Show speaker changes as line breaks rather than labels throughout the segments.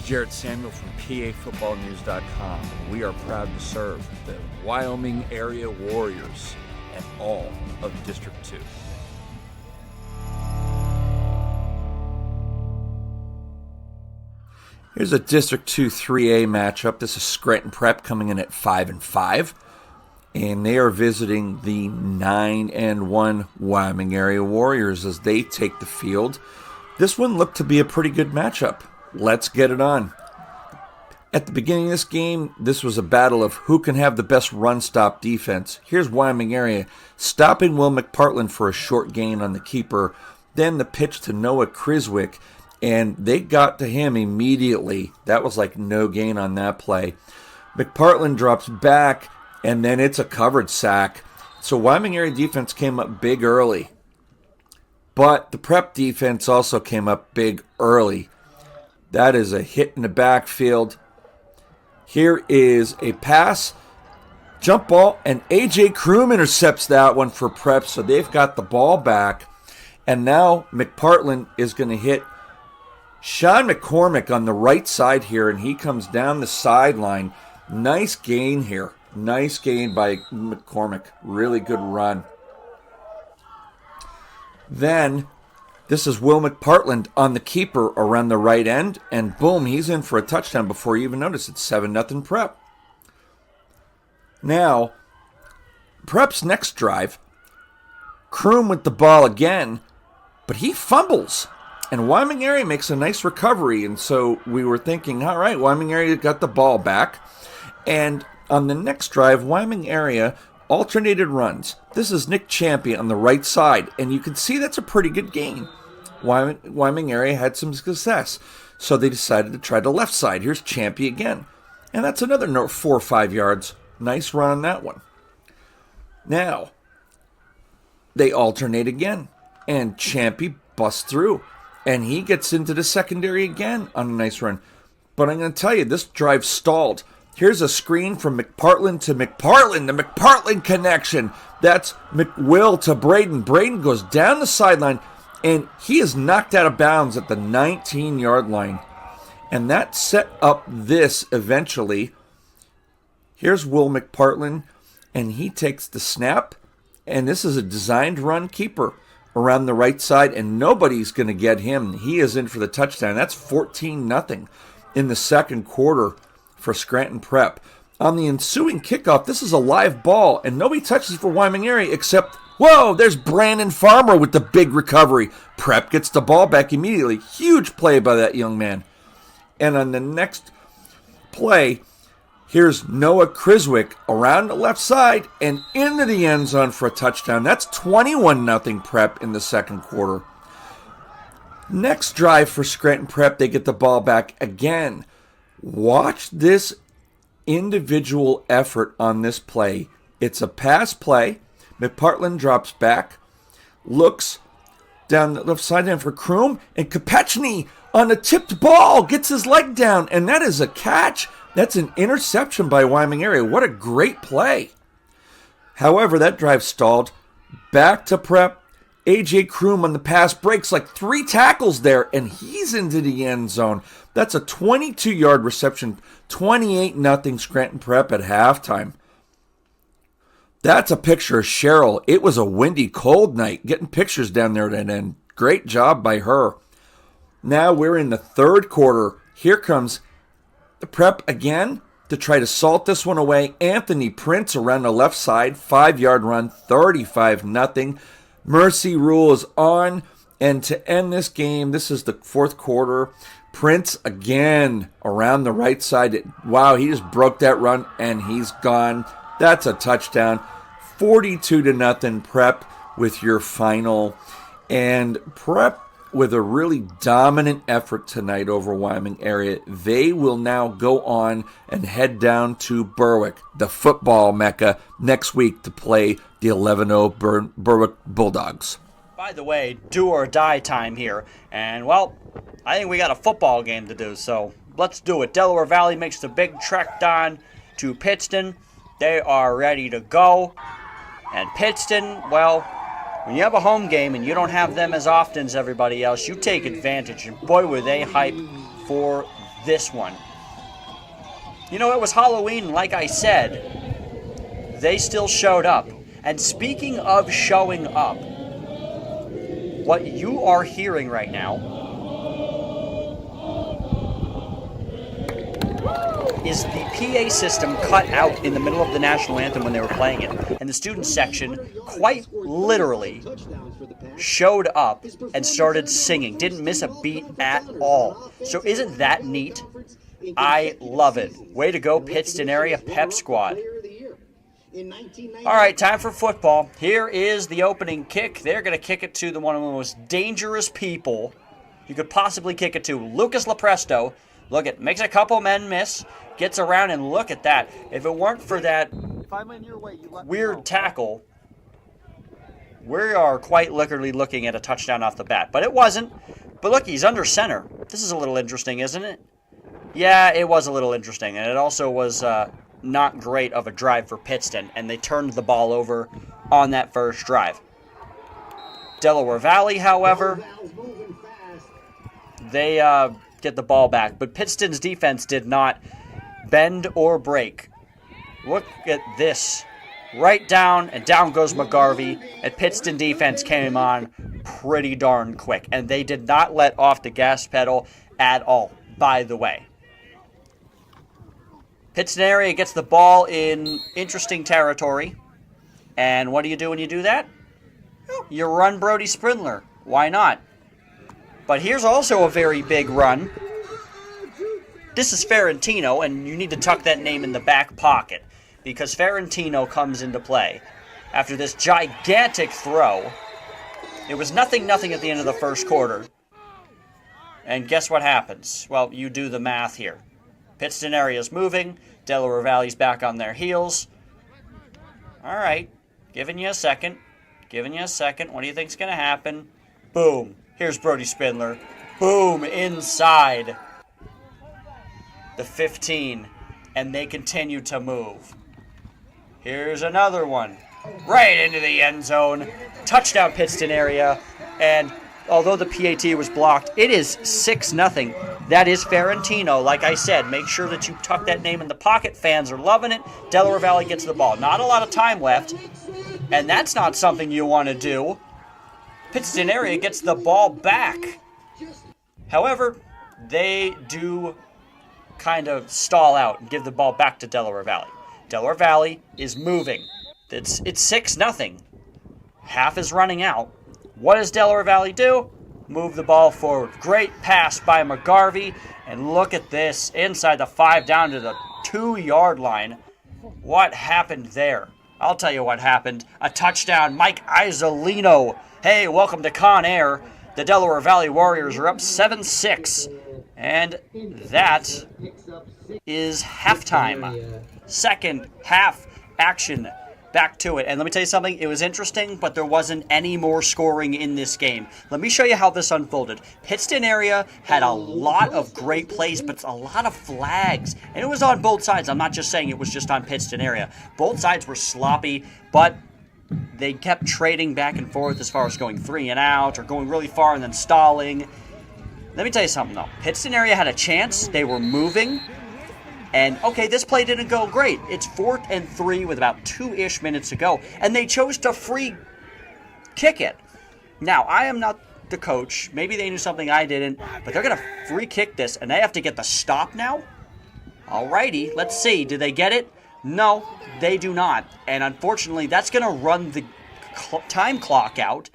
Jared Samuel from PAFootballNews.com, and we are proud to serve the Wyoming area Warriors and all of District 2. Here's a District 2 3A matchup. This is Scranton Prep coming in at 5-5, and they are visiting the 9-1 Wyoming area Warriors as they take the field. This one looked to be a pretty good matchup. Let's get it on. At the beginning of this game, this was a battle of who can have the best run-stop defense. Here's Wyoming area stopping Will McPartland for a short gain on the keeper. Then the pitch to Noah Criswick, and they got to him immediately. That was like no gain on that play. McPartland drops back, and then it's a covered sack. So Wyoming area defense came up big early. But the Prep defense also came up big early. That is a hit in the backfield. Here is a pass, jump ball, and A.J. Kroom intercepts that one for Prep, so they've got the ball back. And now McPartland is going to hit Sean McCormick on the right side here, and he comes down the sideline. Nice gain here. Nice gain by McCormick. Really good run. Then, this is Will McPartland on the keeper around the right end, and boom, he's in for a touchdown before you even notice. It's 7-0 Prep. Now, Prep's next drive, Kroom with the ball again, but he fumbles. And Wyoming area makes a nice recovery, and so we were thinking, all right, Wyoming area got the ball back. And on the next drive, Wyoming area alternated runs. This is Nick Champy on the right side, and you can see that's a pretty good gain. Wyoming area had some success, so they decided to try the left side. Here's Champy again, and that's another 4 or 5 yards. Nice run on that one. Now, they alternate again, and Champy busts through. And he gets into the secondary again on a nice run. But I'm going to tell you, this drive stalled. Here's a screen from McPartland to McPartland. The McPartland connection. That's McWill to Braden. Braden goes down the sideline, and he is knocked out of bounds at the 19-yard line. And that set up this eventually. Here's Will McPartland, and he takes the snap. And this is a designed run keeper around the right side, and nobody's going to get him. He is in for the touchdown. That's 14-0 in the second quarter for Scranton Prep. On the ensuing kickoff, this is a live ball, and nobody touches for Wyoming area except, whoa, there's Brandon Farmer with the big recovery. Prep gets the ball back immediately. Huge play by that young man. And on the next play, here's Noah Criswick around the left side and into the end zone for a touchdown. That's 21-0 Prep in the second quarter. Next drive for Scranton Prep, they get the ball back again. Watch this individual effort on this play. It's a pass play. McPartland drops back, looks down the left sideline for Kroom, and Kopechny on a tipped ball gets his leg down, and that is a catch. That's an interception by Wyoming area. What a great play. However, that drive stalled. Back to Prep. A.J. Kroom on the pass breaks like 3 tackles there, and he's into the end zone. That's a 22-yard reception. 28-0 Scranton Prep at halftime. That's a picture of Cheryl. It was a windy, cold night. Getting pictures down there at that end. Great job by her. Now we're in the third quarter. Here comes the Prep again to try to salt this one away. Anthony Prince around the left side. 5-yard run. 35-0. Mercy rule is on. And to end this game, this is the fourth quarter. Prince again around the right side. Wow, he just broke that run and he's gone. That's a touchdown. 42-0 Prep with your final. And Prep with a really dominant effort tonight over Wyoming area. They will now go on and head down to Berwick, the football mecca, next week to play the 11-0 Berwick Bulldogs.
By the way, do or die time here. And, well, I think we got a football game to do, so let's do it. Delaware Valley makes the big trek down to Pittston. They are ready to go. And Pittston, well, when you have a home game and you don't have them as often as everybody else, you take advantage. And boy, were they hype for this one. You know, it was Halloween, like I said. They still showed up. And speaking of showing up, what you are hearing right now is the PA system cut out in the middle of the national anthem when they were playing it. And the student section quite literally showed up and started singing. Didn't miss a beat at all. So isn't that neat? I love it. Way to go, Pittston area pep squad. All right, time for football. Here is the opening kick. They're going to kick it to one of the most dangerous people you could possibly kick it to, Lucas Lepresto. Look at, makes a couple men miss, gets around, and look at that. If it weren't for that weird tackle, we are quite literally looking at a touchdown off the bat. But it wasn't. But look, he's under center. This is a little interesting, isn't it? Yeah, it was a little interesting. And it also was not great of a drive for Pittston. And they turned the ball over on that first drive. Delaware Valley, however, they get the ball back. But Pittston's defense did not bend or break. Look at this. Right down, and down goes McGarvey. And Pittston defense came on pretty darn quick. And they did not let off the gas pedal at all, by the way. Pittston area gets the ball in interesting territory. And what do you do when you do that? You run Brody Sprindler. Why not? But here's also a very big run. This is Ferrantino, and you need to tuck that name in the back pocket, because Ferrantino comes into play. After this gigantic throw, it was 0-0 at the end of the first quarter. And guess what happens? Well, you do the math here. Pittston area's moving. Delaware Valley's back on their heels. All right, giving you a second. Giving you a second. What do you think's going to happen? Boom. Here's Brody Spindler. Boom, inside the 15. And they continue to move. Here's another one. Right into the end zone. Touchdown Pittston area. And although the PAT was blocked, it is 6-0. That is Ferrantino. Like I said, make sure that you tuck that name in the pocket. Fans are loving it. Delaware Valley gets the ball. Not a lot of time left. And that's not something you want to do. Pittston area gets the ball back. However, they do kind of stall out and give the ball back to Delaware Valley. Delaware Valley is moving. It's 6-0. Half is running out. What does Delaware Valley do? Move the ball forward. Great pass by McGarvey. And look at this. Inside the 5 down to the 2-yard line. What happened there? I'll tell you what happened. A touchdown. Mike Isolino. Hey, welcome to Con Air. The Delaware Valley Warriors are up 7-6. And that is halftime. Second half action. Back to it. And let me tell you something. It was interesting, but there wasn't any more scoring in this game. Let me show you how this unfolded. Pittston area had a lot of great plays, but a lot of flags. And it was on both sides. I'm not just saying it was just on Pittston area. Both sides were sloppy, but they kept trading back and forth as far as going 3 and out or going really far and then stalling. Let me tell you something, though. Pittston area had a chance. They were moving. And, okay, this play didn't go great. It's 4th and 3 with about 2-ish minutes to go. And they chose to free kick it. Now, I am not the coach. Maybe they knew something I didn't. But they're going to free kick this, and they have to get the stop now? Alrighty, let's see. Do they get it? No, they do not. And unfortunately, that's going to run the time clock out.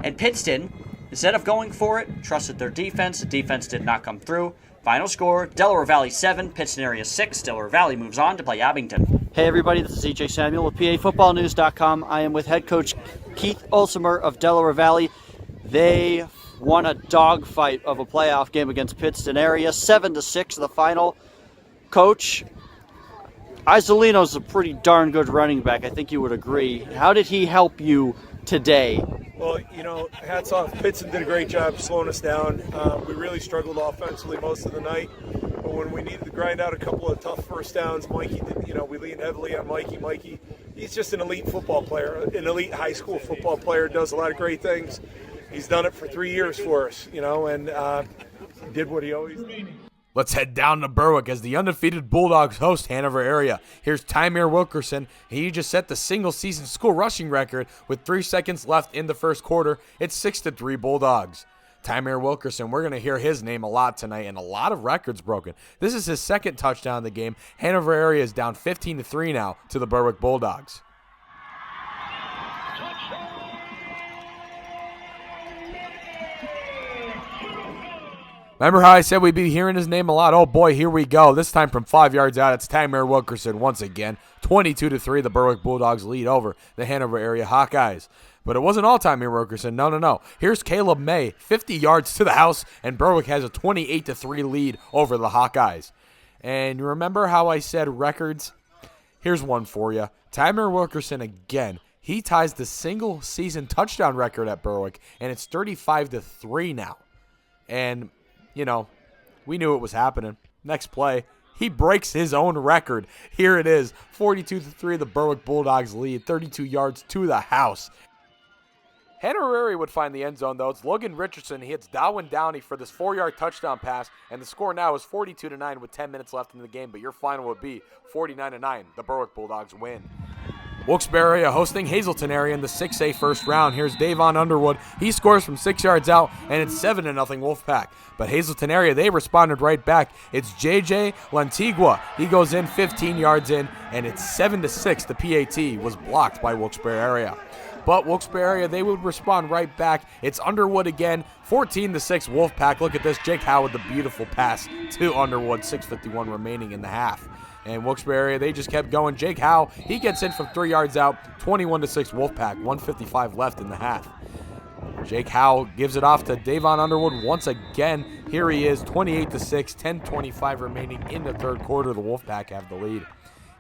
And Pittston, instead of going for it, trusted their defense. The defense did not come through. Final score, Delaware Valley 7, Pittston area 6. Delaware Valley moves on to play Abington.
Hey everybody, this is EJ Samuel with PAFootballNews.com. I am with head coach Keith Ulsimer of Delaware Valley. They won a dogfight of a playoff game against Pittston area, 7-6 the final. Coach, Isolino's a pretty darn good running back. I think you would agree. How did he help you today?
Well, you know, hats off. Pittston did a great job slowing us down. We really struggled offensively most of the night. But when we needed to grind out a couple of tough first downs, Mikey did, you know, we leaned heavily on Mikey. Mikey, he's just an elite football player, an elite high school football player, does a lot of great things. He's done it for 3 years for us, you know, and did what he always did.
Let's head down to Berwick as the undefeated Bulldogs host Hanover area. Here's Tymir Wilkerson. He just set the single-season school rushing record with 3 seconds left in the first quarter. It's 6-3 Bulldogs. Tymir Wilkerson, we're going to hear his name a lot tonight, and a lot of records broken. This is his second touchdown of the game. Hanover area is down 15-3 now to the Berwick Bulldogs. Remember how I said we'd be hearing his name a lot? Oh boy, here we go. This time from 5 yards out, it's Tymir Wilkerson once again. 22-3, the Berwick Bulldogs lead over the Hanover area Hawkeyes. But it wasn't all Tymir Wilkerson. No. Here's Caleb May, 50 yards to the house, and Berwick has a 28-3 lead over the Hawkeyes. And you remember how I said records? Here's one for you. Tymir Wilkerson again. He ties the single-season touchdown record at Berwick, and it's 35-3 now. And you know, we knew it was happening. Next play, he breaks his own record. Here it is, 42-3, the Berwick Bulldogs lead, 32 yards to the house. Hanover area would find the end zone, though. It's Logan Richardson. He hits Darwin Downey for this 4-yard touchdown pass, and the score now is 42-9 with 10 minutes left in the game, but your final would be 49-9. The Berwick Bulldogs win. Wilkes-Barre area hosting Hazleton area in the 6A first round. Here's Davon Underwood. He scores from 6 yards out, and it's 7-0 Wolfpack. But Hazleton area, they responded right back. It's JJ Lantigua. He goes in 15 yards in, and it's 7-6. The PAT was blocked by Wilkes-Barre area. But Wilkes-Barre area, they would respond right back. It's Underwood again, 14-6 Wolfpack. Look at this, Jake Howe with the beautiful pass to Underwood, 6:51 remaining in the half. And Wilkes-Barre area, they just kept going. Jake Howe, he gets in from 3 yards out, 21-6 Wolfpack, 1:55 left in the half. Jake Howe gives it off to Davon Underwood once again. Here he is, 28-6, 10:25 remaining in the third quarter. The Wolfpack have the lead.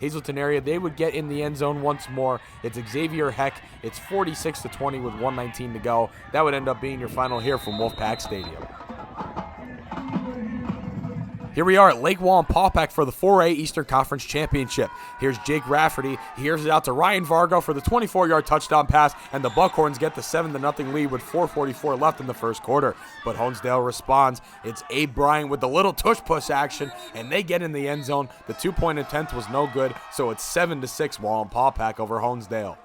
Hazleton area, they would get in the end zone once more. It's Xavier Heck. It's 46-20 with 1:19 to go. That would end up being your final here from Wolfpack Stadium. Here we are at Lake Wallenpaupack for the 4A Eastern Conference Championship. Here's Jake Rafferty. He hears it out to Ryan Vargo for the 24-yard touchdown pass, and the Buckhorns get the 7-0 lead with 4:44 left in the first quarter. But Honesdale responds. It's Abe Bryant with the little tush-push action, and they get in the end zone. The 2-point attempt was no good, so it's 7-6 Wallenpaupack over Honesdale.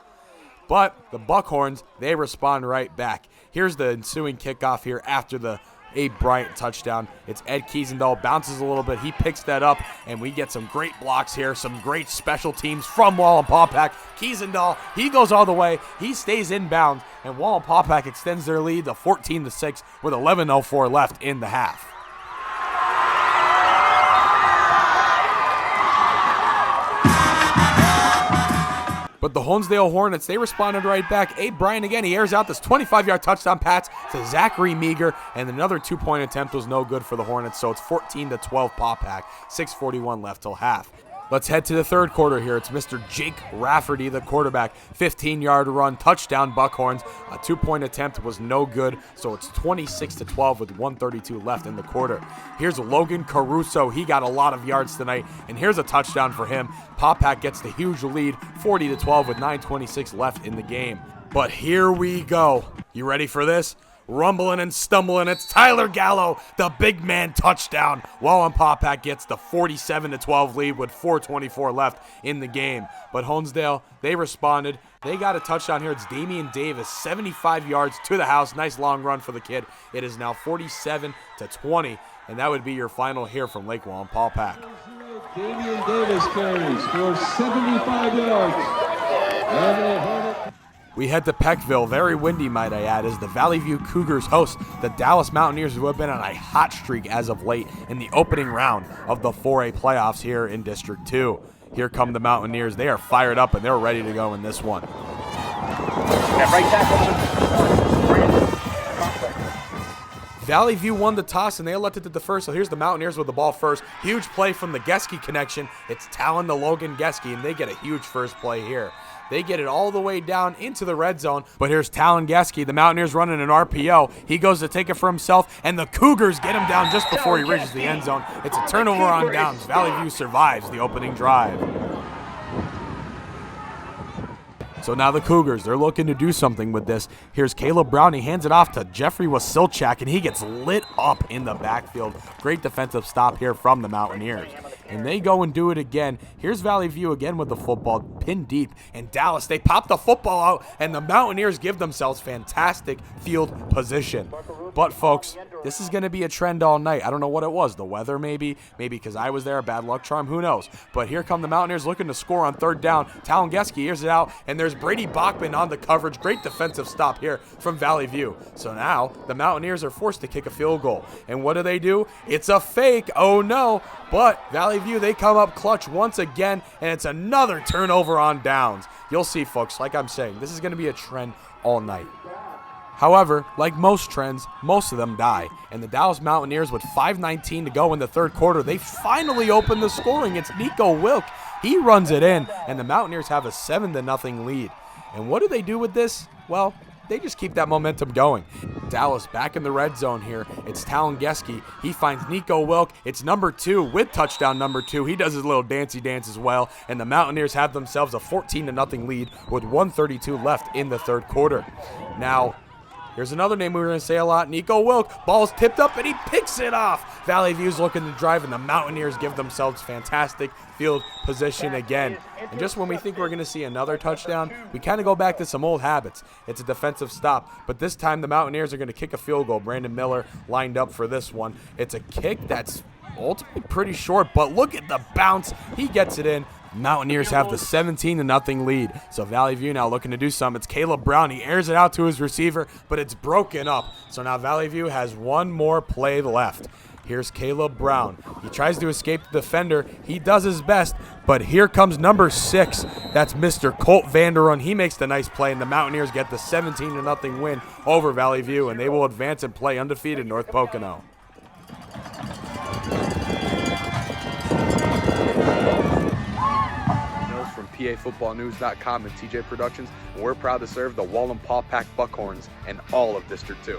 But the Buckhorns, they respond right back. Here's the ensuing kickoff here after the Abe Bryant touchdown. It's Ed Kiesendahl, bounces a little bit. He picks that up, and we get some great blocks here, some great special teams from Wallenpaupack. Kiesendahl, he goes all the way. He stays inbounds, and Wallenpaupack extends their lead to 14-6 with 11:04 left in the half. But the Honesdale Hornets, they responded right back. Abe Bryant again, he airs out this 25-yard touchdown pass to Zachary Meager, and another 2-point attempt was no good for the Hornets, so it's 14-12 Paupack, 6:41 left till half. Let's head to the third quarter here. It's Mr. Jake Rafferty, the quarterback. 15-yard run, touchdown Buckhorns. A 2-point attempt was no good, so it's 26-12 with 1:32 left in the quarter. Here's Logan Caruso. He got a lot of yards tonight, and here's a touchdown for him. Paupack gets the huge lead, 40-12 with 9:26 left in the game. But here we go. You ready for this? Rumbling and stumbling, it's Tyler Gallo, the big man touchdown. Wallenpaupack gets the 47-12 lead with 4:24 left in the game. But Honesdale, they responded. They got a touchdown here. It's Damian Davis, 75 yards to the house. Nice long run for the kid. It is now 47-20, and that would be your final here from Lake Wallenpaupack.
Damian Davis carries for 75 yards.
We head to Peckville, very windy might I add, as the Valley View Cougars host the Dallas Mountaineers, who have been on a hot streak as of late in the opening round of the 4A playoffs here in District 2. Here come the Mountaineers. They are fired up and they're ready to go in this one.
Right
Valley View won the toss and they elected to defer, so here's the Mountaineers with the ball first. Huge play from the Geske connection. It's Talon to Logan Geske, and they get a huge first play here. They get it all the way down into the red zone, but here's Talon Geske. The Mountaineers running an RPO. He goes to take it for himself, and the Cougars get him down just before he reaches the end zone. It's a turnover on downs. Valley View survives the opening drive. So now the Cougars, they're looking to do something with this. Here's Caleb Brown. He hands it off to Jeffrey Wasilchak, and he gets lit up in the backfield. Great defensive stop here from the Mountaineers. And they go and do it again. Here's Valley View again with the football, pinned deep. And Dallas, they pop the football out, and the Mountaineers give themselves fantastic field position. But, folks, this is going to be a trend all night. I don't know what it was. The weather, maybe because I was there, a bad luck charm, who knows. But here come the Mountaineers looking to score on third down. Talon Geske hears it out, and there's Brady Bachman on the coverage. Great defensive stop here from Valley View. So now the Mountaineers are forced to kick a field goal. And what do? It's a fake. Oh, no. But Valley View, they come up clutch once again, and it's another turnover on downs. You'll see, folks, like I'm saying, this is going to be a trend all night. However, like most trends, most of them die. And the Dallas Mountaineers, with 5:19 to go in the third quarter, they finally open the scoring. It's Nico Wilk. He runs it in, and the Mountaineers have a 7-0 lead. And what do they do with this? Well, they just keep that momentum going. Dallas back in the red zone here. It's Talon Geske. He finds Nico Wilk. It's number 2 with touchdown number 2. He does his little dancey dance as well. And the Mountaineers have themselves a 14-0 lead with 1:32 left in the third quarter. Now, here's another name we were going to say a lot, Nico Wilk. Ball's tipped up, and he picks it off. Valley View's looking to drive, and the Mountaineers give themselves fantastic field position again. And just when we think we're going to see another touchdown, we kind of go back to some old habits. It's a defensive stop, but this time the Mountaineers are going to kick a field goal. Brandon Miller lined up for this one. It's a kick that's ultimately pretty short, but look at the bounce. He gets it in. Mountaineers have the 17-0 lead. So Valley View now looking to do something. It's Caleb Brown. He airs it out to his receiver, but it's broken up. So now Valley View has one more play left. Here's Caleb Brown. He tries to escape the defender. He does his best, but here comes number 6. That's Mr. Colt Vanderun. He makes the nice play, and the Mountaineers get the 17-0 win over Valley View, and they will advance and play undefeated North Pocono.
From PAFootballNews.com and TJ Productions, and we're proud to serve the Wallen Paw Pack Buckhorns and all of District 2.